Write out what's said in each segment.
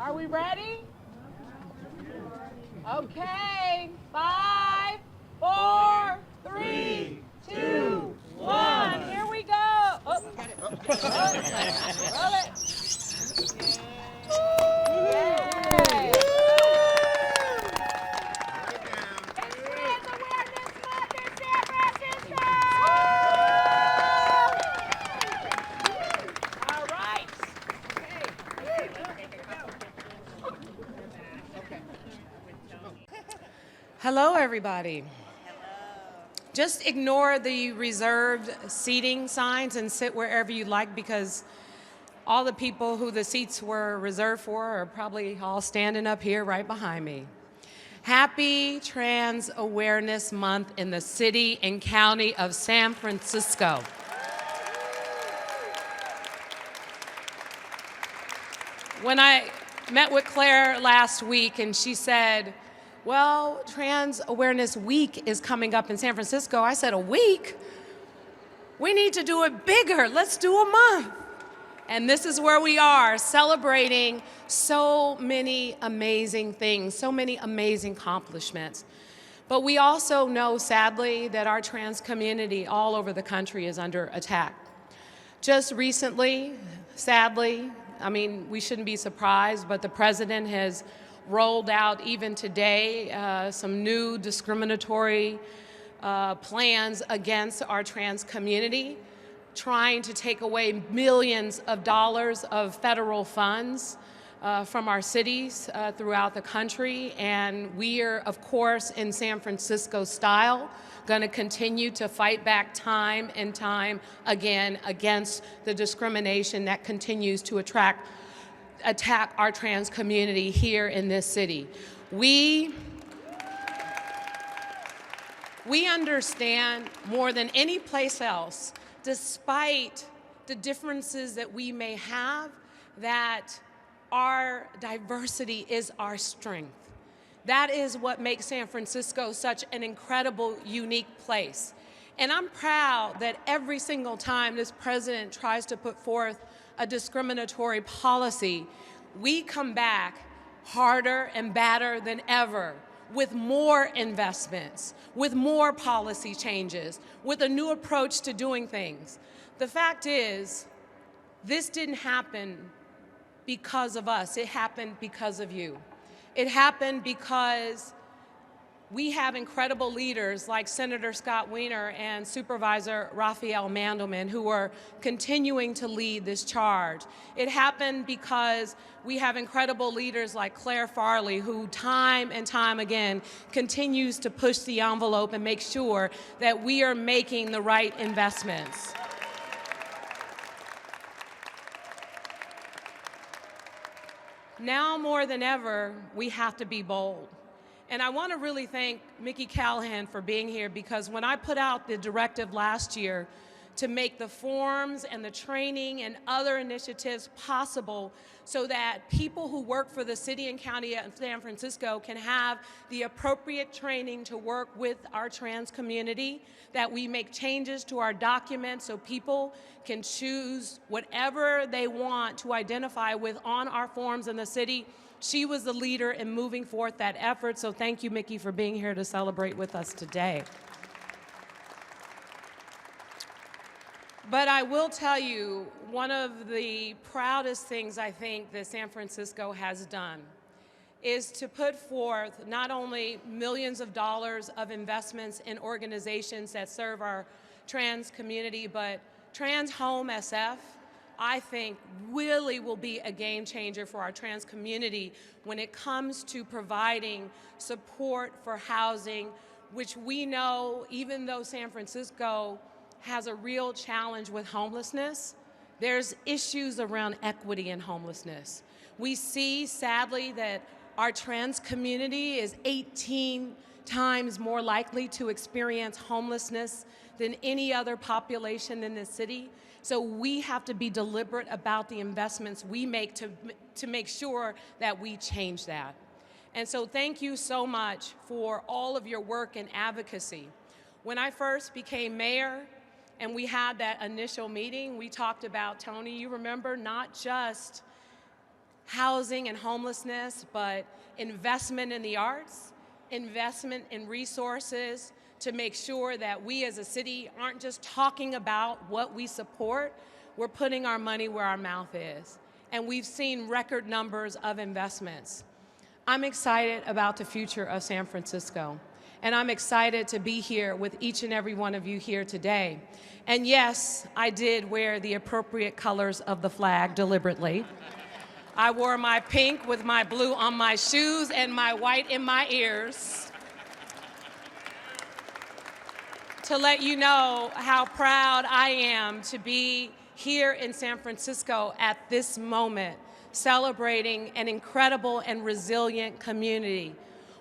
Are we ready? Okay. 5, 4, 3, 2, 1. Here we go. Oh, got it. Roll it. Yay. It's Trans Awareness Month in San Francisco. All right. Hello, everybody. Just ignore the reserved seating signs and sit wherever you like, because all the people who the seats were reserved for are probably all standing up here right behind me. Happy Trans Awareness Month in the city and county of San Francisco. When I met with Claire last week and she said, well, Trans Awareness Week is coming up in San Francisco, I said, a week? We need to do it bigger. Let's do a month. And this is where we are, celebrating so many amazing things, so many amazing accomplishments. But we also know, sadly, that our trans community all over the country is under attack. Just recently, sadly, I mean, we shouldn't be surprised, but the president has rolled out, even today, some new discriminatory plans against our trans community, trying to take away millions of dollars of federal funds from our cities throughout the country. And we are, of course, in San Francisco style, going to continue to fight back time and time again against the discrimination that continues to attack our trans community here in this city. We understand more than any place else, despite the differences that we may have, that our diversity is our strength. That is what makes San Francisco such an incredible, unique place. And I'm proud that every single time this president tries to put forth a discriminatory policy, we come back harder and badder than ever, with more investments, with more policy changes, with a new approach to doing things. The fact is, this didn't happen because of us. It happened because of you. It happened because we have incredible leaders like Senator Scott Wiener and Supervisor Rafael Mandelman, who are continuing to lead this charge. It happened because we have incredible leaders like Claire Farley, who time and time again continues to push the envelope and make sure that we are making the right investments. Now more than ever, we have to be bold. And I want to really thank Mickey Callahan for being here, because when I put out the directive last year to make the forms and the training and other initiatives possible so that people who work for the city and county of San Francisco can have the appropriate training to work with our trans community, that we make changes to our documents so people can choose whatever they want to identify with on our forms in the city. She was the leader in moving forth that effort, so thank you, Mickey, for being here to celebrate with us today. But I will tell you, one of the proudest things I think that San Francisco has done is to put forth not only millions of dollars of investments in organizations that serve our trans community, but Trans Home SF, I think, really will be a game changer for our trans community when it comes to providing support for housing, which we know, even though San Francisco has a real challenge with homelessness, there's issues around equity in homelessness. We see, sadly, that our trans community is 18 times more likely to experience homelessness than any other population in the city. So we have to be deliberate about the investments we make to make sure that we change that. And so thank you so much for all of your work and advocacy. When I first became mayor and we had that initial meeting, we talked about, Tony, you remember, not just housing and homelessness, but investment in the arts, investment in resources to make sure that we as a city aren't just talking about what we support, we're putting our money where our mouth is. And we've seen record numbers of investments. I'm excited about the future of San Francisco. And I'm excited to be here with each and every one of you here today. And yes, I did wear the appropriate colors of the flag deliberately. I wore my pink with my blue on my shoes and my white in my ears to let you know how proud I am to be here in San Francisco at this moment, celebrating an incredible and resilient community,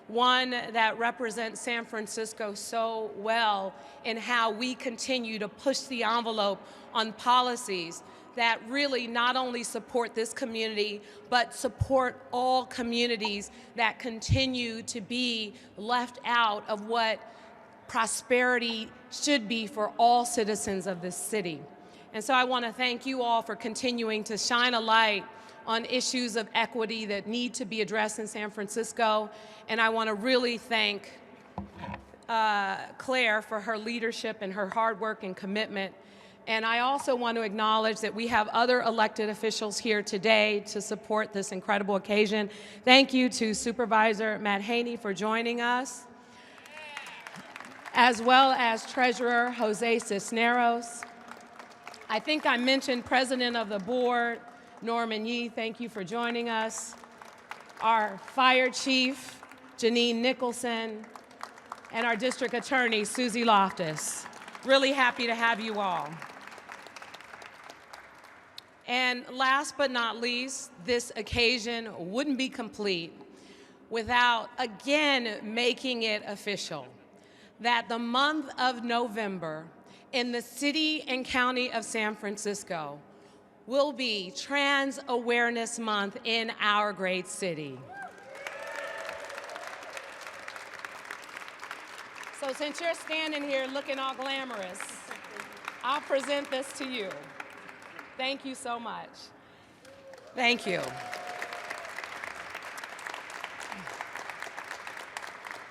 one that represents San Francisco so well in how we continue to push the envelope on policies that really not only support this community, but support all communities that continue to be left out of what prosperity should be for all citizens of this city. And so I want to thank you all for continuing to shine a light on issues of equity that need to be addressed in San Francisco. And I want to really thank Claire for her leadership and her hard work and commitment. And I also want to acknowledge that we have other elected officials here today to support this incredible occasion. Thank you to Supervisor Matt Haney for joining us, as well as Treasurer Jose Cisneros. I think I mentioned President of the Board, Norman Yee, thank you for joining us. Our Fire Chief, Janine Nicholson, and our District Attorney, Susie Loftus. Really happy to have you all. And last but not least, this occasion wouldn't be complete without again making it official that the month of November in the city and county of San Francisco will be Trans Awareness Month in our great city. So since you're standing here looking all glamorous, I'll present this to you. Thank you so much. Thank you.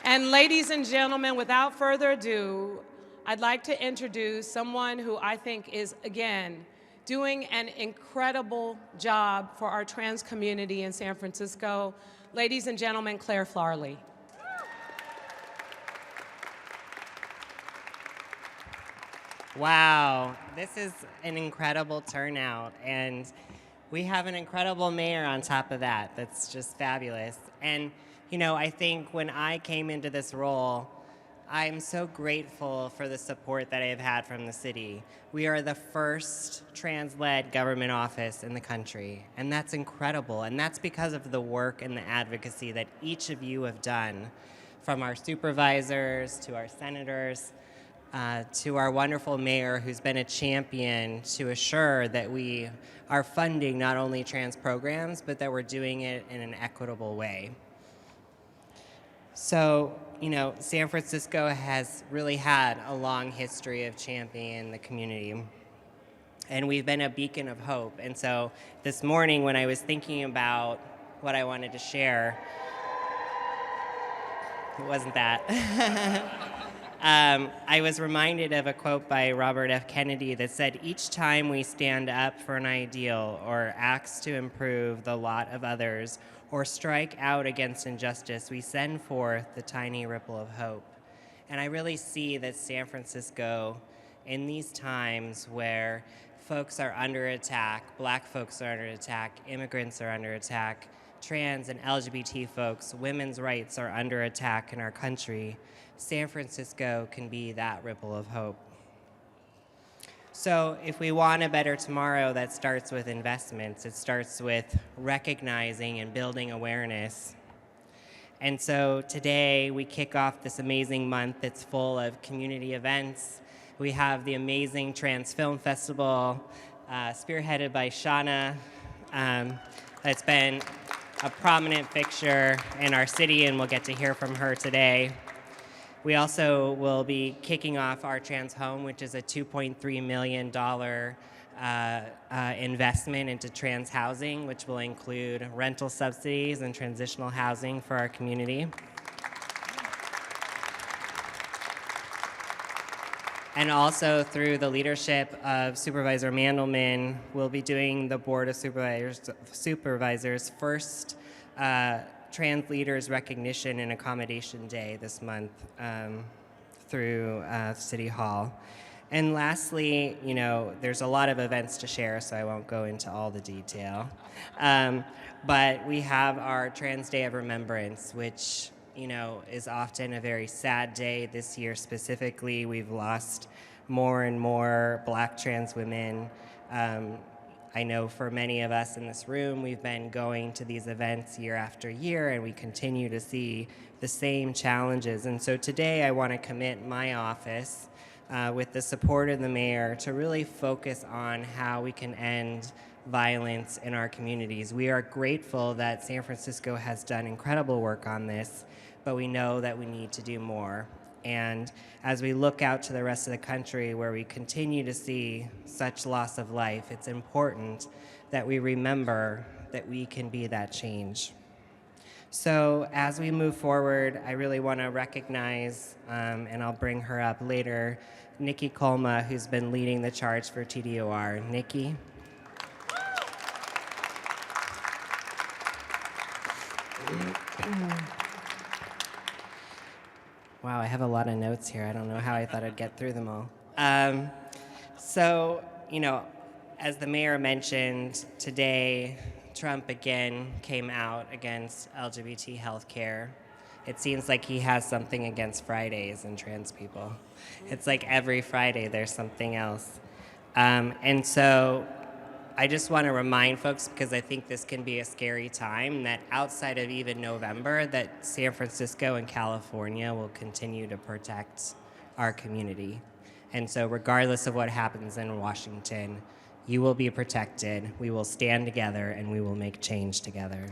And ladies and gentlemen, without further ado, I'd like to introduce someone who I think is, again, doing an incredible job for our trans community in San Francisco. Ladies and gentlemen, Claire Flarley. Wow, this is an incredible turnout, and we have an incredible mayor on top of that. That's just fabulous. And, you know, I think when I came into this role, I'm so grateful for the support that I've had from the city. We are the first trans-led government office in the country, and that's incredible. And that's because of the work and the advocacy that each of you have done, from our supervisors to our senators, to our wonderful mayor, who's been a champion to assure that we are funding not only trans programs, but that we're doing it in an equitable way. So, you know, San Francisco has really had a long history of championing the community, and we've been a beacon of hope. And so this morning, when I was thinking about what I wanted to share, it wasn't that. I was reminded of a quote by Robert F. Kennedy that said, "Each time we stand up for an ideal or acts to improve the lot of others or strike out against injustice, we send forth the tiny ripple of hope." And I really see that San Francisco, in these times where folks are under attack, Black folks are under attack, immigrants are under attack, trans and LGBT folks, women's rights are under attack in our country, San Francisco can be that ripple of hope. So if we want a better tomorrow, that starts with investments. It starts with recognizing and building awareness. And so today we kick off this amazing month that's full of community events. We have the amazing Trans Film Festival, spearheaded by Shauna. That's been a prominent fixture in our city, and we'll get to hear from her today. We also will be kicking off our Trans Home, which is a $2.3 million investment into trans housing, which will include rental subsidies and transitional housing for our community. And also through the leadership of Supervisor Mandelman, we'll be doing the Board of Supervisors first Trans Leaders Recognition and Accommodation Day this month through City Hall. And lastly, you know, there's a lot of events to share, so I won't go into all the detail. But we have our Trans Day of Remembrance, which, you know, is often a very sad day. This year specifically, we've lost more and more Black trans women. I know for many of us in this room, we've been going to these events year after year, and we continue to see the same challenges. And so today I want to commit my office with the support of the mayor to really focus on how we can end violence in our communities. We are grateful that San Francisco has done incredible work on this, but we know that we need to do more. And as we look out to the rest of the country where we continue to see such loss of life, it's important that we remember that we can be that change. So as we move forward, I really want to recognize, and I'll bring her up later, Nikki Colma, who's been leading the charge for TDOR. Nikki. Wow, I have a lot of notes here. I don't know how I thought I'd get through them all. So, you know, as the mayor mentioned, today Trump again came out against LGBT healthcare. It seems like he has something against Fridays and trans people. It's like every Friday there's something else. And so I just want to remind folks, because I think this can be a scary time, that outside of even November, that San Francisco and California will continue to protect our community. And so regardless of what happens in Washington, you will be protected, we will stand together, and we will make change together.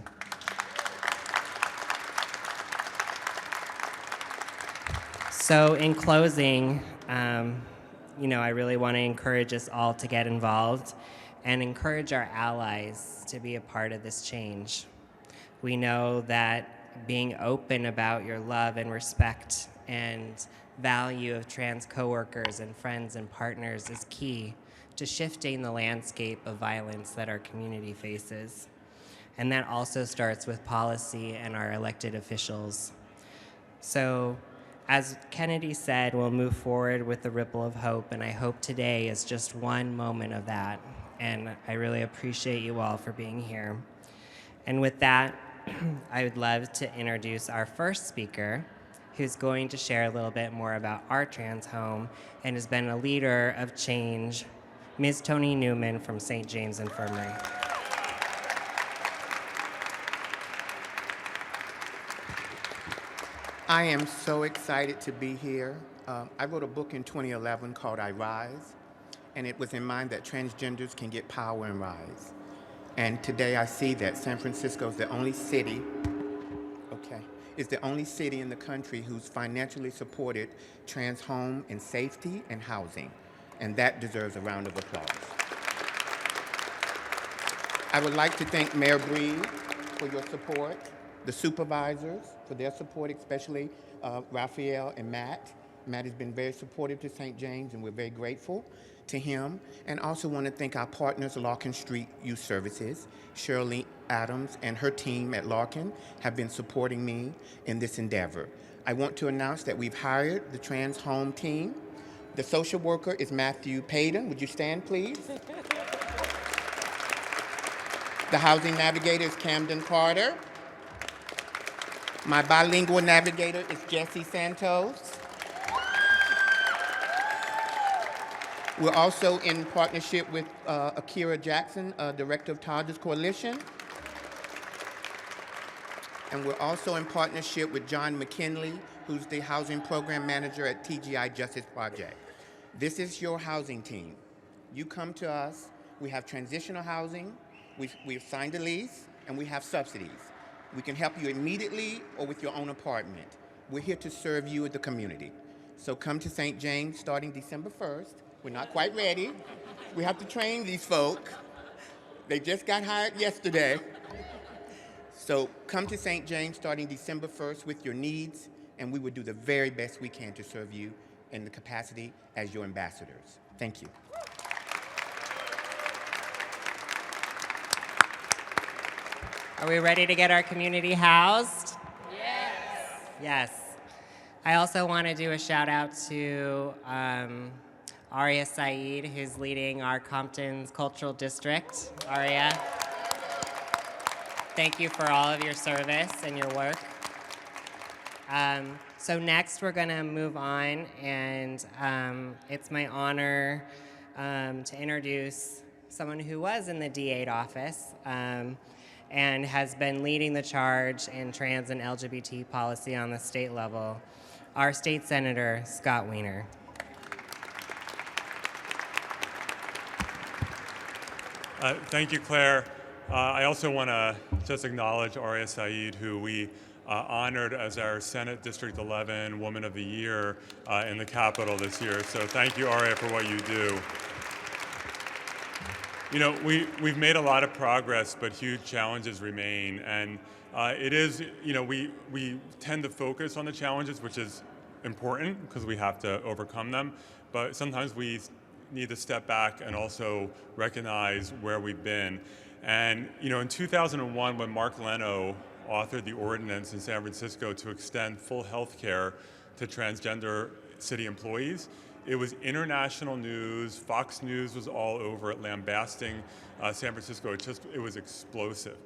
So in closing, you know, I really want to encourage us all to get involved and encourage our allies to be a part of this change. We know that being open about your love and respect and value of trans coworkers and friends and partners is key to shifting the landscape of violence that our community faces. And that also starts with policy and our elected officials. So, as Kennedy said, we'll move forward with the ripple of hope, and I hope today is just one moment of that. And I really appreciate you all for being here. And with that, I would love to introduce our first speaker, who's going to share a little bit more about our trans home and has been a leader of change, Ms. Toni Newman from St. James Infirmary. I am so excited to be here. I wrote a book in 2011 called I Rise, and it was in mind that transgenders can get power and rise. And today I see that San Francisco is the only city, is the only city in the country who's financially supported trans home and safety and housing. And that deserves a round of applause. I would like to thank Mayor Breed for your support, the supervisors for their support, especially Rafael and Matt. Matt has been very supportive to St. James, and we're very grateful to him. And also want to thank our partners, Larkin Street Youth Services. Shirley Adams and her team at Larkin have been supporting me in this endeavor. I want to announce that we've hired the trans home team. The social worker is Matthew Payton. Would you stand, please? The housing navigator is Camden Carter. My bilingual navigator is Jesse Santos. We're also in partnership with Akira Jackson, Director of Toddlers Coalition. And we're also in partnership with John McKinley, who's the Housing Program Manager at TGI Justice Project. This is your housing team. You come to us, we have transitional housing, we've signed a lease, and we have subsidies. We can help you immediately or with your own apartment. We're here to serve you as the community. So come to St. James starting December 1st. We're not quite ready, We have to train these folk. They just got hired yesterday. So come to St. James starting December 1st with your needs, and we will do the very best we can to serve you in the capacity as your ambassadors. Thank you. Are we ready to get our community housed? Yes. Yes. I also want to do a shout out to Aria Saeed, who's leading our Compton's Cultural District. Aria, thank you for all of your service and your work. So next we're going to move on, and it's my honor to introduce someone who was in the D8 office and has been leading the charge in trans and LGBT policy on the state level, our state senator, Scott Wiener. Thank you, Claire. I also want to just acknowledge Aria Saeed, who we honored as our Senate District 11 Woman of the Year in the Capitol this year. So thank you, Aria, for what you do. You know, we've made a lot of progress, but huge challenges remain. And it is, you know, we tend to focus on the challenges, which is important because we have to overcome them. But sometimes we need to step back and also recognize where we've been. And, you know, in 2001, when Mark Leno authored the ordinance in San Francisco to extend full health care to transgender city employees, it was international news. Fox News was all over it, lambasting San Francisco. It was explosive.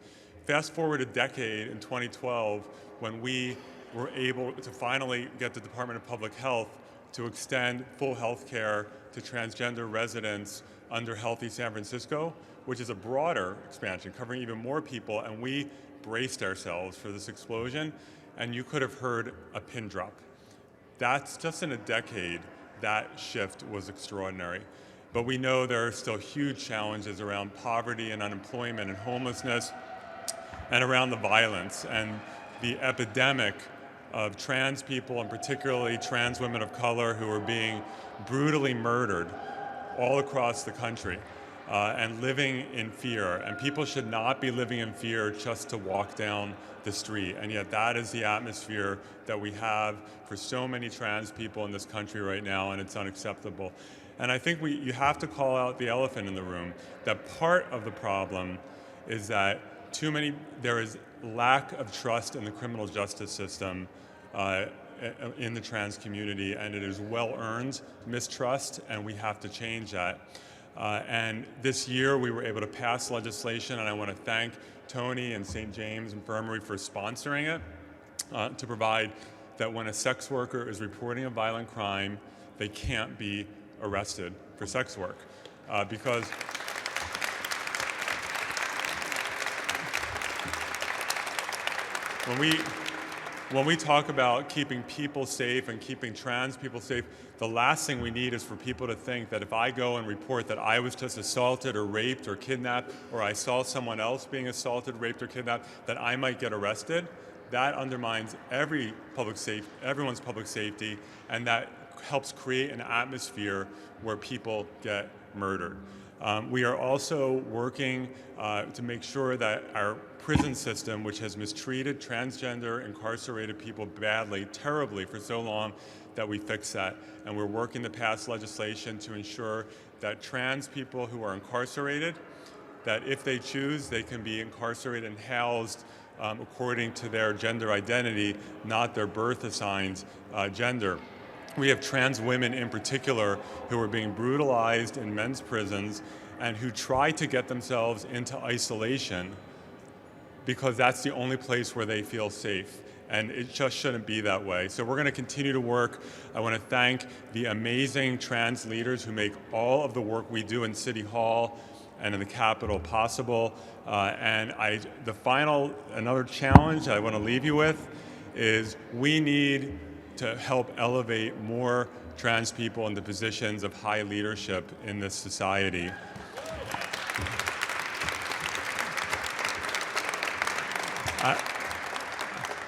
Fast forward a decade, in 2012, when we were able to finally get the Department of Public Health to extend full health care to transgender residents under Healthy San Francisco, which is a broader expansion, covering even more people, and we braced ourselves for this explosion, and you could have heard a pin drop. That's just in a decade. That shift was extraordinary. But we know there are still huge challenges around poverty and unemployment and homelessness, and around the violence and the epidemic of trans people, and particularly trans women of color, who are being brutally murdered all across the country and living in fear. And people should not be living in fear just to walk down the street. And yet that is the atmosphere that we have for so many trans people in this country right now, and it's unacceptable. And I think you have to call out the elephant in the room, that part of the problem is that there is lack of trust in the criminal justice system in the trans community, and it is well-earned mistrust, and we have to change that. And this year we were able to pass legislation, and I want to thank Tony and St. James Infirmary for sponsoring it, to provide that when a sex worker is reporting a violent crime, they can't be arrested for sex work. Because when we talk about keeping people safe and keeping trans people safe, the last thing we need is for people to think that if I go and report that I was just assaulted or raped or kidnapped, or I saw someone else being assaulted, raped, or kidnapped, that I might get arrested. That undermines everyone's public safety, and that helps create an atmosphere where people get murdered. We are also working to make sure that our prison system, which has mistreated transgender incarcerated people badly, terribly for so long, that we fix that. And we're working to pass legislation to ensure that trans people who are incarcerated, that if they choose, they can be incarcerated and housed according to their gender identity, not their birth assigned gender. We have trans women in particular who are being brutalized in men's prisons and who try to get themselves into isolation because that's the only place where they feel safe. And it just shouldn't be that way. So we're going to continue to work. I want to thank the amazing trans leaders who make all of the work we do in City Hall and in the Capitol possible. Another challenge I want to leave you with is we need to help elevate more trans people into positions of high leadership in this society.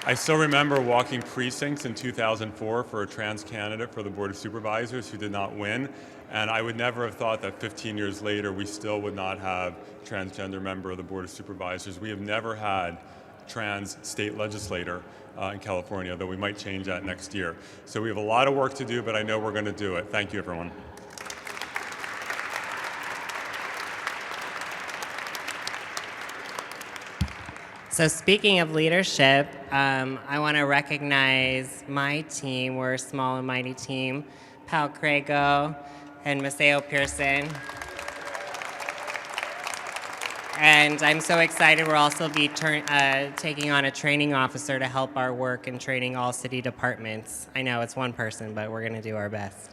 I still remember walking precincts in 2004 for a trans candidate for the Board of Supervisors who did not win. And I would never have thought that 15 years later we still would not have a transgender member of the Board of Supervisors. We have never had a trans state legislator in California, though we might change that next year. So we have a lot of work to do, but I know we're going to do it. Thank you, everyone. So speaking of leadership, I want to recognize my team. We're a small and mighty team. Pal Crago and Maceo Pearson. And I'm so excited we'll also be taking on a training officer to help our work in training all city departments. I know it's one person, but we're going to do our best.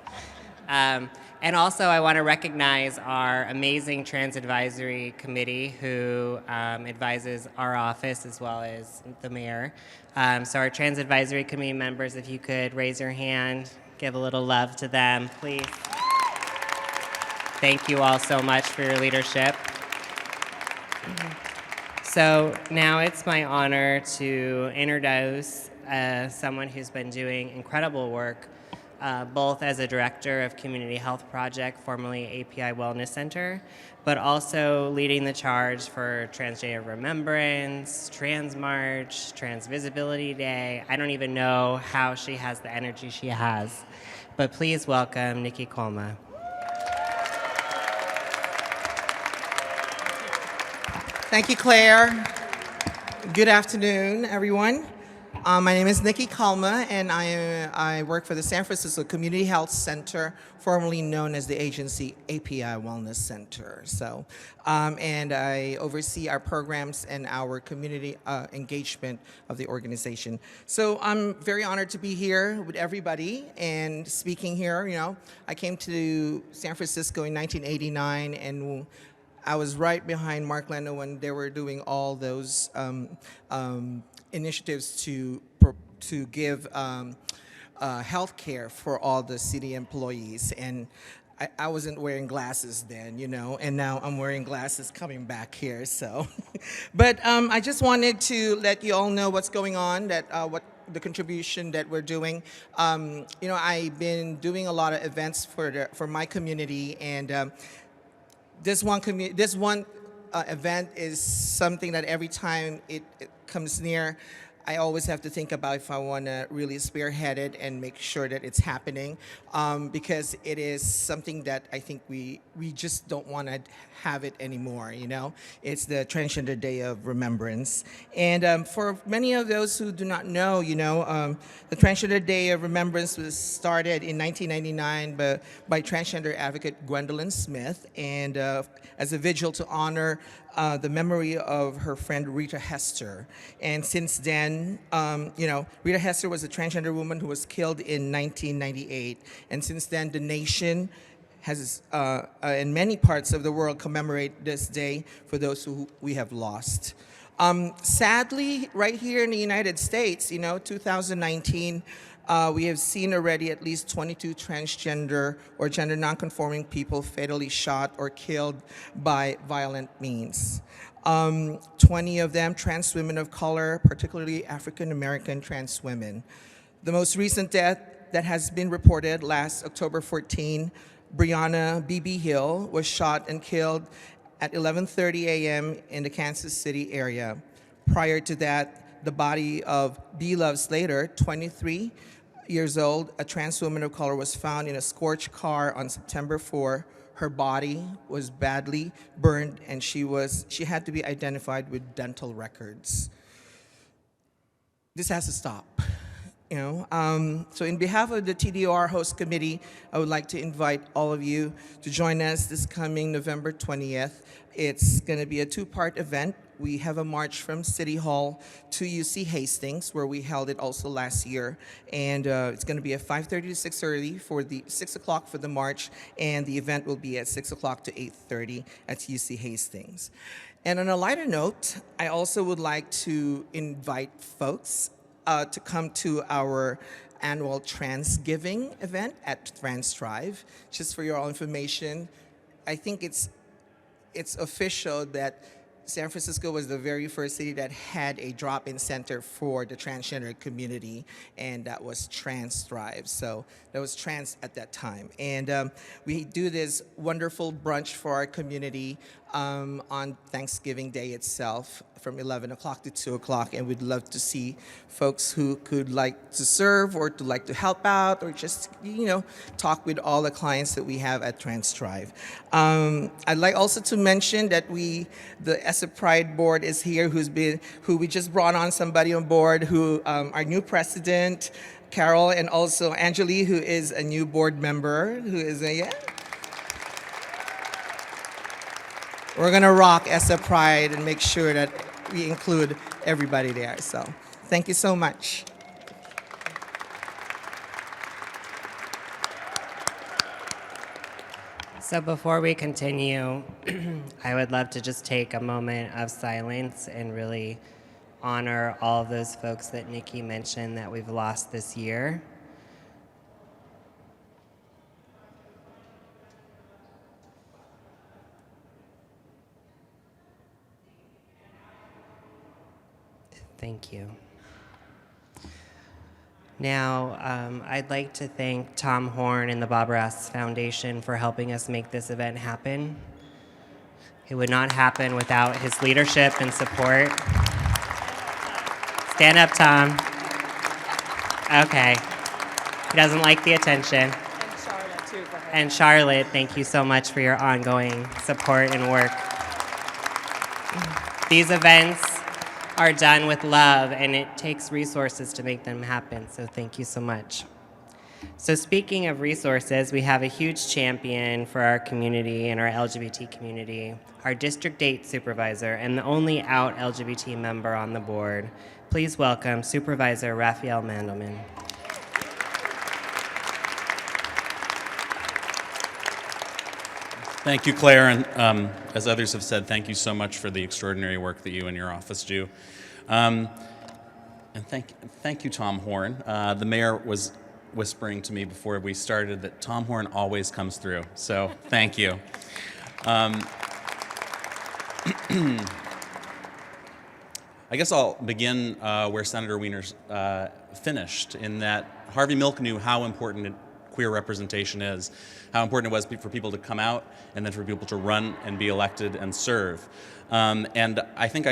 And also I want to recognize our amazing Trans Advisory Committee who advises our office as well as the mayor. So our Trans Advisory Committee members, if you could raise your hand, give a little love to them, please. Thank you all so much for your leadership. So now it's my honor to introduce someone who's been doing incredible work both as a director of Community Health Project, formerly API Wellness Center, but also leading the charge for Transgender Day of Remembrance, Trans March, Trans Visibility Day. I don't even know how she has the energy she has, but please welcome Nikki Colma. Thank you, Claire. Good afternoon, everyone. My name is Nikki Kalma, and I work for the San Francisco Community Health Center, formerly known as the agency API Wellness Center. So, and I oversee our programs and our community engagement of the organization. So I'm very honored to be here with everybody and speaking here. You know, I came to San Francisco in 1989, and I was right behind Mark Leno when they were doing all those initiatives to give health care for all the city employees. And I wasn't wearing glasses then, you know, and now I'm wearing glasses coming back here, so. But I just wanted to let you all know what's going on, that what the contribution that we're doing. You know, I've been doing a lot of events for my community, and this one event is something that every time it comes near, I always have to think about if I want to really spearhead it and make sure that it's happening, because it is something that I think we just don't want to have it anymore, you know? It's the Transgender Day of Remembrance. And for many of those who do not know, you know, the Transgender Day of Remembrance was started in 1999 by transgender advocate Gwendolyn Smith, and as a vigil to honor the memory of her friend Rita Hester. And since then, you know, Rita Hester was a transgender woman who was killed in 1998. And since then, the nation has, in many parts of the world, commemorate this day for those who we have lost. Sadly, right here in the United States, you know, 2019, we have seen already at least 22 transgender or gender nonconforming people fatally shot or killed by violent means. 20 of them trans women of color, particularly African American trans women. The most recent death that has been reported last October 14, Breonna B.B. Hill was shot and killed at 11:30 a.m. in the Kansas City area. Prior to that, the body of B. Love Slater, 23 years old, a trans woman of color, was found in a scorched car on September 4. Her body was badly burned, and she had to be identified with dental records. This has to stop. You know, so in behalf of the TDOR host committee, I would like to invite all of you to join us this coming November 20th. It's going to be a two-part event. We have a march from City Hall to UC Hastings, where we held it also last year. And it's going to be at 5:30 to 6:30 for the 6 o'clock for the march, and the event will be at 6 o'clock to 8:30 at UC Hastings. And on a lighter note, I also would like to invite folks to come to our annual Transgiving event at Trans Drive. Just for your all information, I think it's official that San Francisco was the very first city that had a drop-in center for the transgender community, and that was Trans Thrive. So that was trans at that time. And we do this wonderful brunch for our community on Thanksgiving Day itself from 11 o'clock to 2 o'clock, and we'd love to see folks who could like to serve or to like to help out or just, talk with all the clients that we have at Trans Thrive. I'd like also to mention that the ESSA Pride board is here, who we just brought on somebody on board, our new president, Carol, and also Angeli, who is a new board member, who is we're gonna rock ESSA Pride and make sure that we include everybody there. So thank you so much. So before we continue, I would love to just take a moment of silence and really honor all of those folks that Nikki mentioned that we've lost this year. Thank you. Now, I'd like to thank Tom Horn and the Bob Ross Foundation for helping us make this event happen. It would not happen without his leadership and support. Stand up, Tom. Okay. He doesn't like the attention. And Charlotte, too, for her. And Charlotte, thank you so much for your ongoing support and work. These events are done with love, and it takes resources to make them happen, so thank you so much. So speaking of resources, we have a huge champion for our community and our LGBT community, our District 8 Supervisor and the only out LGBT member on the board. Please welcome Supervisor Rafael Mandelman. Thank you, Claire, and as others have said, thank you so much for the extraordinary work that you and your office do. And thank you, Tom Horn. The mayor was whispering to me before we started that Tom Horn always comes through, so thank you. I guess I'll begin where Senator Wiener's finished, in that Harvey Milk knew how important queer representation is, how important it was for people to come out and then for people to run and be elected and serve. And I think I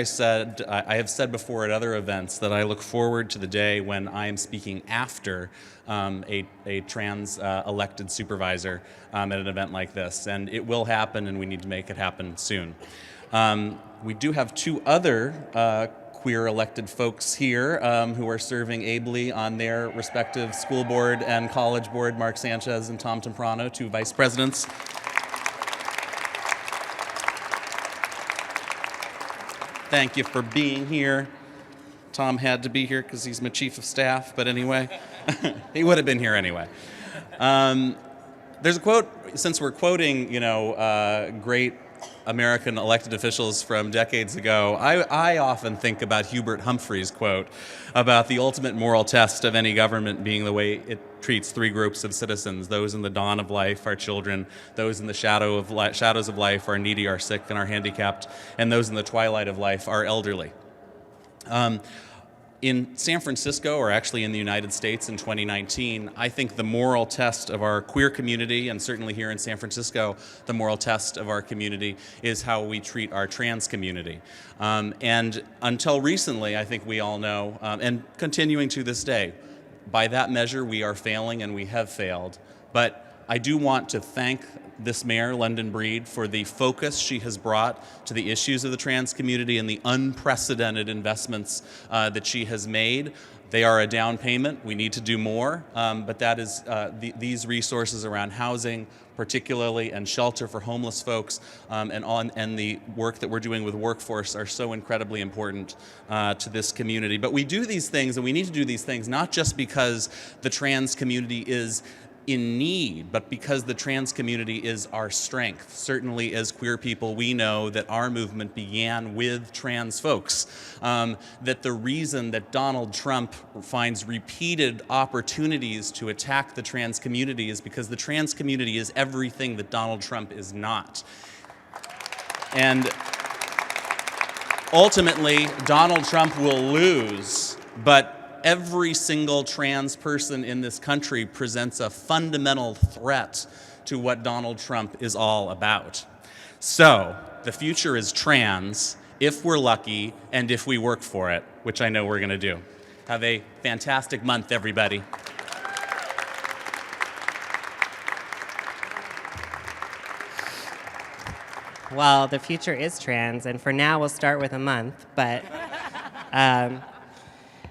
have said before at other events that I look forward to the day when I am speaking after a trans elected supervisor at an event like this. And it will happen, and we need to make it happen soon. We do have two other queer elected folks here who are serving ably on their respective school board and college board, Mark Sanchez and Tom Temprano, two vice presidents. Thank you for being here. Tom had to be here because he's my chief of staff, but anyway, he would have been here anyway. There's a quote, since we're quoting, great American elected officials from decades ago, I often think about Hubert Humphrey's quote about the ultimate moral test of any government being the way it treats three groups of citizens: those in the dawn of life, our children; those in the shadows of life, our needy, our sick, and our handicapped; and those in the twilight of life, our elderly. In San Francisco, or actually in the United States in 2019, I think the moral test of our queer community, and certainly here in San Francisco, the moral test of our community is how we treat our trans community. And until recently, I think we all know, and continuing to this day, by that measure, we are failing and we have failed. But I do want to thank this mayor, London Breed, for the focus she has brought to the issues of the trans community and the unprecedented investments that she has made. They are a down payment. We need to do more, but that is these resources around housing, particularly, and shelter for homeless folks, and the work that we're doing with workforce are so incredibly important to this community. But we do these things, and we need to do these things not just because the trans community is in need, but because the trans community is our strength. Certainly as queer people, we know that our movement began with trans folks, that the reason that Donald Trump finds repeated opportunities to attack the trans community is because the trans community is everything that Donald Trump is not. And Ultimately, Donald Trump will lose, but every single trans person in this country presents a fundamental threat to what Donald Trump is all about. So, the future is trans, if we're lucky and if we work for it, which I know we're going to do. Have a fantastic month, everybody. Well, the future is trans, and for now we'll start with a month, but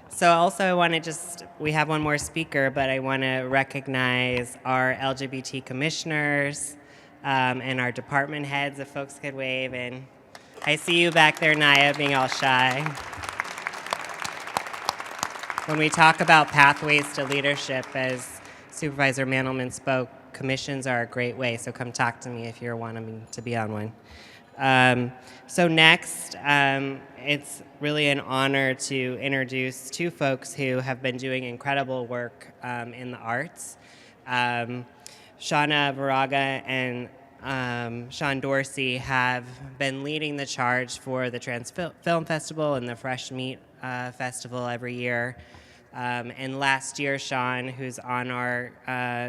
so also I want to we have one more speaker, but I want to recognize our LGBT commissioners and our department heads, if folks could wave, and I see you back there, Naya, being all shy. When we talk about pathways to leadership, as Supervisor Mandelman spoke, commissions are a great way, so come talk to me if you're wanting to be on one. So next, it's really an honor to introduce two folks who have been doing incredible work in the arts. Shauna Virago and Sean Dorsey have been leading the charge for the Trans Film Festival and the Fresh Meat Festival every year. And last year, Sean, who's on our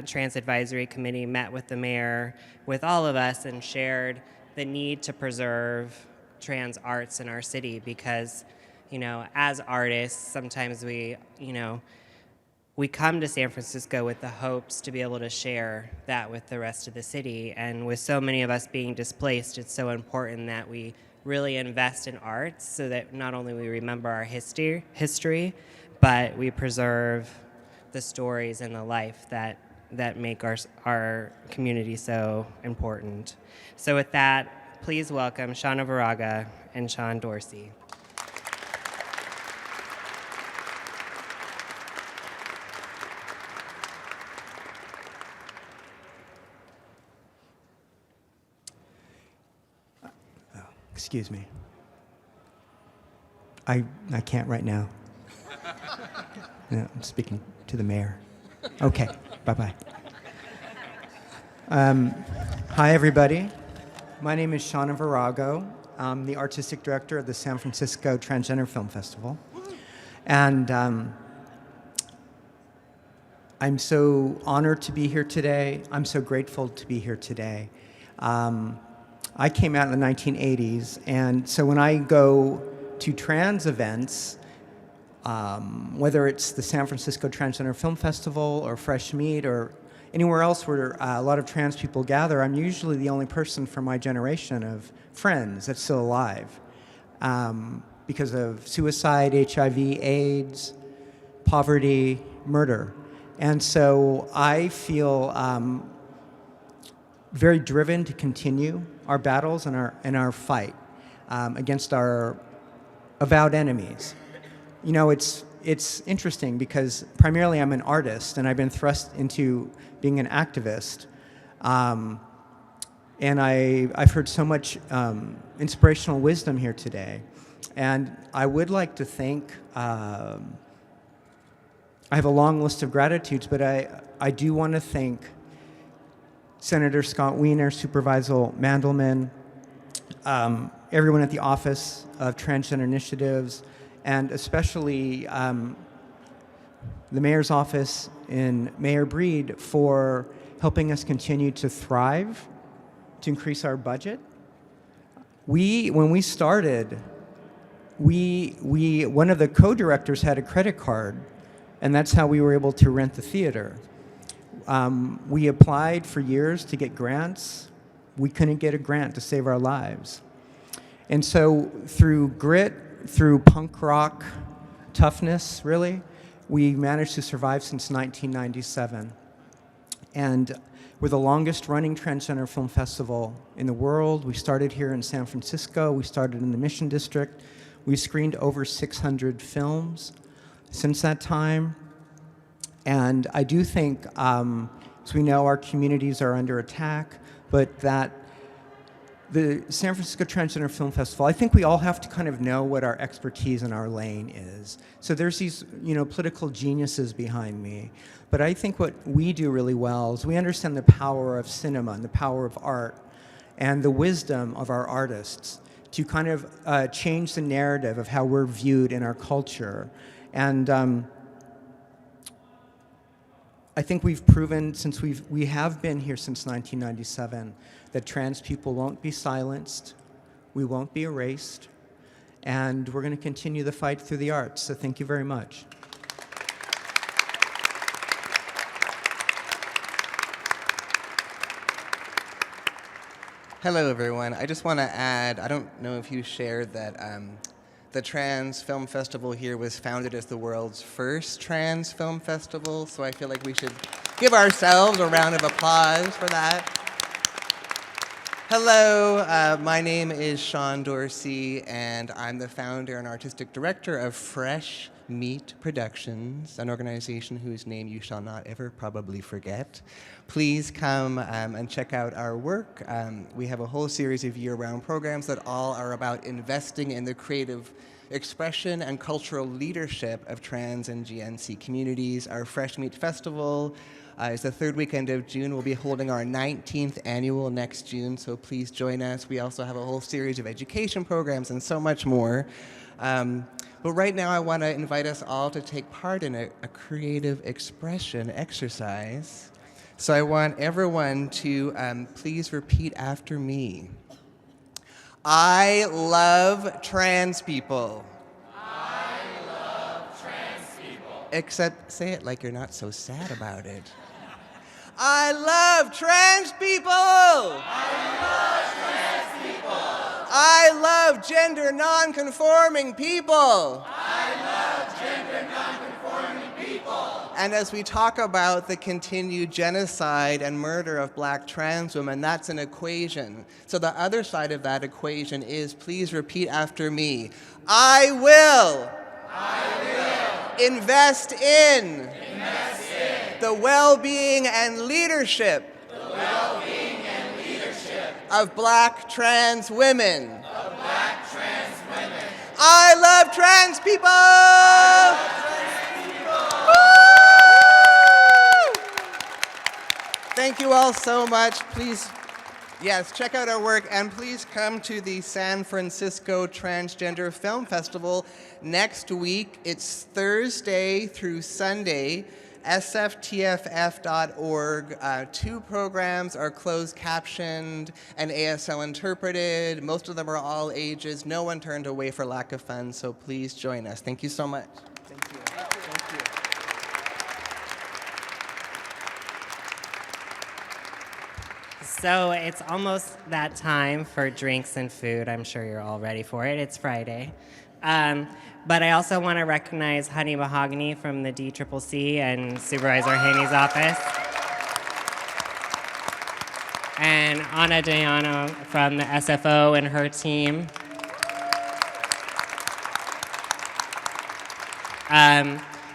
Trans Advisory Committee, met with the mayor, with all of us, and shared the need to preserve trans arts in our city because, as artists, sometimes we come to San Francisco with the hopes to be able to share that with the rest of the city. And with so many of us being displaced, it's so important that we really invest in arts so that not only we remember our history, but we preserve the stories and the life that make our community so important. So with that, please welcome Shauna Virago and Sean Dorsey. Excuse me. I can't right now. No, I'm speaking to the mayor. Okay, bye-bye. Hi, everybody. My name is Shauna Virago. I'm the artistic director of the San Francisco Transgender Film Festival. And I'm so honored to be here today. I'm so grateful to be here today. I came out in the 1980s, and so when I go to trans events, whether it's the San Francisco Transgender Film Festival or Fresh Meat or anywhere else where a lot of trans people gather, I'm usually the only person from my generation of friends that's still alive because of suicide, HIV, AIDS, poverty, murder. And so I feel very driven to continue our battles and our fight against our avowed enemies. It's interesting because primarily I'm an artist and I've been thrust into being an activist. And I've heard so much inspirational wisdom here today. And I would like to thank, I have a long list of gratitudes, but I do want to thank Senator Scott Wiener, Supervisor Mandelman, everyone at the Office of Transgender Initiatives, and especially the mayor's office and Mayor Breed for helping us continue to thrive, to increase our budget. When we started, one of the co-directors had a credit card, and that's how we were able to rent the theater. We applied for years to get grants. We couldn't get a grant to save our lives. And so through grit, through punk rock toughness, really, we managed to survive since 1997. And we're the longest running transgender film festival in the world. We started here in San Francisco. We started in the Mission District. We screened over 600 films since that time. And I do think, as we know, our communities are under attack, but that the San Francisco Transgender Film Festival, I think we all have to kind of know what our expertise in our lane is. So there's these, political geniuses behind me. But I think what we do really well is we understand the power of cinema and the power of art and the wisdom of our artists to kind of change the narrative of how we're viewed in our culture. And I think we've proven, since we have been here since 1997, that trans people won't be silenced, we won't be erased, and we're going to continue the fight through the arts. So thank you very much. Hello, everyone. I just want to add, I don't know if you shared that the Trans Film Festival here was founded as the world's first trans film festival, so I feel like we should give ourselves a round of applause for that. Hello, my name is Sean Dorsey, and I'm the founder and artistic director of Fresh Meat Productions, an organization whose name you shall not ever probably forget. Please come and check out our work. We have a whole series of year-round programs that all are about investing in the creative expression and cultural leadership of trans and GNC communities. Our Fresh Meat Festival is the third weekend of June. We'll be holding our 19th annual next June, so please join us. We also have a whole series of education programs and so much more. But right now I want to invite us all to take part in a creative expression exercise. So I want everyone to please repeat after me. I love trans people. I love trans people. Except say it like you're not so sad about it. I love trans people. I love trans people. I love gender non-conforming people. I love gender non-conforming people. And as we talk about the continued genocide and murder of black trans women, that's an equation. So the other side of that equation is, please repeat after me. I will invest in the well-being and leadership of black trans women. I love trans people! Woo! Thank you all so much. Please, yes, check out our work, and please come to the San Francisco Transgender Film Festival next week. It's Thursday through Sunday. sftff.org. 2 programs are closed captioned and ASL interpreted. Most of them are all ages. No one turned away for lack of funds, so please join us. Thank you so much. Thank you. Thank you. So it's almost that time for drinks and food. I'm sure you're all ready for it. It's Friday. But I also want to recognize Honey Mahogany from the DCCC and Supervisor Haney's office. And Ana Diano from the SFO and her team.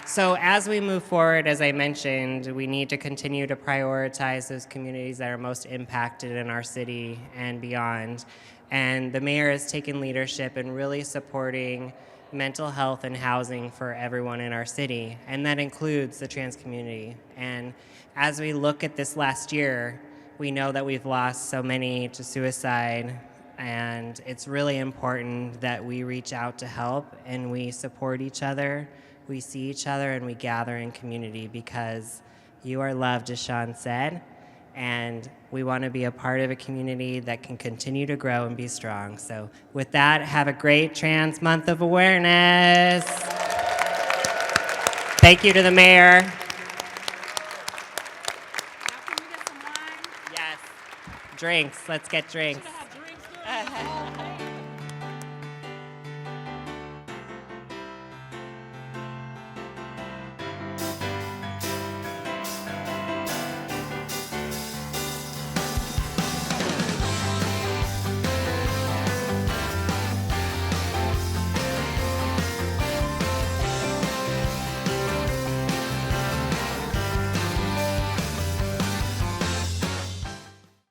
So as we move forward, as I mentioned, we need to continue to prioritize those communities that are most impacted in our city and beyond. And the mayor has taken leadership in really supporting mental health and housing for everyone in our city, and that includes the trans community. And as we look at this last year, we know that we've lost so many to suicide, and it's really important that we reach out to help and we support each other, we see each other, and we gather in community, because you are loved, as Sean said, and we want to be a part of a community that can continue to grow and be strong. So with that, have a great Trans Month of Awareness. Thank you to the mayor. Now can we get some wine? Yes, drinks, let's get drinks. Should have